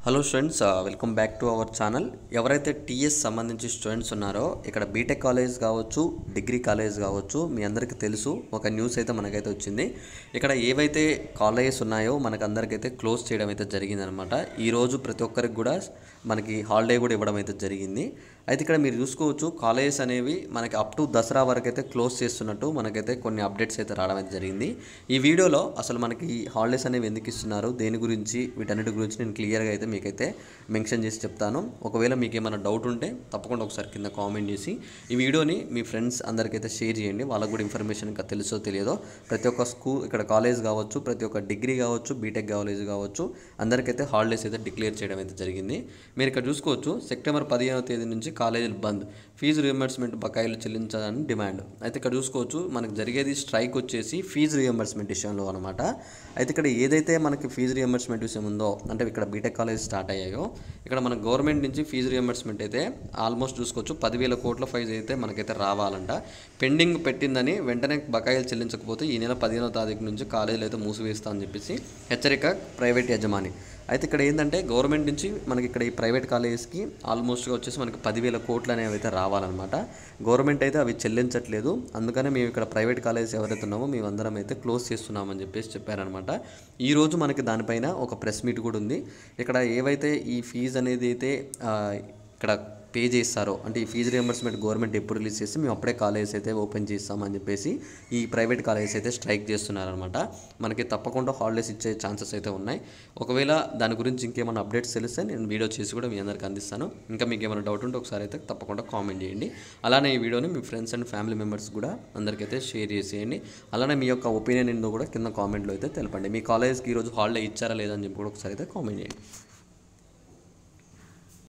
Hello students, welcome back to our channel. ఎవరైతే TS సంబంధించి students ఉన్నారో ఇక్కడ బీటెక్ కాలేజ్ కావచ్చు, డిగ్రీ కాలేజ్ కావచ్చు, మీ అందరికీ తెలుసు ఒక న్యూస్ అయితే మనకైతే వచ్చింది. ఇక్కడ ఏవైతే కాలేజెస్ ఉన్నాయో మనకు అందరికైతే క్లోజ్ చేయడం అయితే జరిగిందనమాట. ఈరోజు ప్రతి ఒక్కరికి కూడా మనకి హాలిడే కూడా ఇవ్వడం అయితే జరిగింది. అయితే ఇక్కడ మీరు చూసుకోవచ్చు కాలేజెస్ అనేవి మనకి అప్ టు దసరా వరకు అయితే క్లోజ్ చేస్తున్నట్టు మనకైతే కొన్ని అప్డేట్స్ అయితే రావడం అయితే జరిగింది. ఈ వీడియోలో అసలు మనకి హాలిడేస్ అనేవి ఎందుకు ఇస్తున్నారు, దేని గురించి, వీటన్నిటి గురించి నేను క్లియర్గా అయితే మీకైతే మెన్షన్ చేసి చెప్తాను. ఒకవేళ మీకు ఏమైనా డౌట్ ఉంటే తప్పకుండా ఒకసారి కింద కామెంట్ చేసి ఈ వీడియోని మీ ఫ్రెండ్స్ అందరికైతే షేర్ చేయండి. వాళ్ళకు కూడా ఇన్ఫర్మేషన్ ఇంకా తెలుసో తెలియదో ప్రతి ఒక్క స్కూల్, ఇక్కడ కాలేజ్ కావచ్చు, ప్రతి ఒక్క డిగ్రీ కావచ్చు, బీటెక్ కాలేజ్ కావచ్చు, అందరికైతే హాలిడేస్ అయితే డిక్లేర్ చేయడం అయితే జరిగింది. మీరు ఇక్కడ చూసుకోవచ్చు సెప్టెంబర్ 15వ తేదీ నుంచి కాలేజీలు బంద్, ఫీజు రియంబర్స్మెంట్ బకాయిలు చెల్లించాలని డిమాండ్. అయితే ఇక్కడ చూసుకోవచ్చు మనకు జరిగేది స్ట్రైక్ వచ్చేసి ఫీజు రియంబర్స్మెంట్ విషయంలో అనమాట. అయితే ఇక్కడ ఏదైతే మనకి ఫీజు రియంబర్స్మెంట్ విషయం ఉందో, అంటే ఇక్కడ బీటెక్ కాలేజ్ స్టార్ట్ అయ్యాయో, ఇక్కడ మన గవర్నమెంట్ నుంచి ఫీజు రియంబర్స్మెంట్ అయితే ఆల్మోస్ట్ చూసుకోవచ్చు 10,000 కోట్ల ఫీజు అయితే మనకైతే రావాలంట. పెండింగ్ పెట్టిందని వెంటనే బకాయిలు చెల్లించకపోతే ఈ నెల 15వ తారీఖు నుంచి కాలేజీలు అయితే మూసివేస్తా అని చెప్పేసి హెచ్చరిక ప్రైవేట్ యజమాని. అయితే ఇక్కడ ఏంటంటే గవర్నమెంట్ నుంచి మనకి ఇక్కడ ఈ ప్రైవేట్ కాలేజెస్కి ఆల్మోస్ట్గా వచ్చేసి మనకి 10,000 కోట్లు అనేవి అయితే రావాలన్నమాట. గవర్నమెంట్ అయితే అవి చెల్లించట్లేదు. అందుకనే మేము ఇక్కడ ప్రైవేట్ కాలేజెస్ ఎవరైతే ఉన్నామో మేమందరం అయితే క్లోజ్ చేస్తున్నామని చెప్పేసి చెప్పారనమాట. ఈరోజు మనకి దానిపైన ఒక ప్రెస్ మీట్ కూడా ఉంది. ఇక్కడ ఏవైతే ఈ ఫీజు అనేది అయితే ఇక్కడ పే చేస్తారో, అంటే ఈ ఫీజు రియంబర్స్మెంట్ గవర్నమెంట్ ఎప్పుడు రిలీజ్ చేస్తే మేము అప్పుడే కాలేజెస్ అయితే ఓపెన్ చేస్తామని చెప్పేసి ఈ ప్రైవేట్ కాలేజెస్ అయితే స్ట్రైక్ చేస్తున్నారనమాట. మనకి తప్పకుండా హాలిడేస్ ఇచ్చే ఛాన్సెస్ అయితే ఉన్నాయి. ఒకవేళ దాని గురించి ఇంకేమైనా అప్డేట్స్ తెలిస్తే నేను వీడియో చేసి కూడా మీ అందరికీ అందిస్తాను. ఇంకా మీకు ఏమైనా డౌట్ ఉంటే ఒకసారి అయితే తప్పకుండా కామెంట్ చేయండి. అలానే ఈ వీడియోని మీ ఫ్రెండ్స్ అండ్ ఫ్యామిలీ మెంబర్స్ కూడా అందరికైతే షేర్ చేసేయండి. అలానే మీ యొక్క ఒపీనియన్ ఏందో కూడా కింద కామెంట్లో అయితే తెలపండి. మీ కాలేజ్కి ఈరోజు హాలిడే ఇచ్చారా లేదని చెప్పి కూడా ఒకసారి అయితే కామెంట్ చేయండి.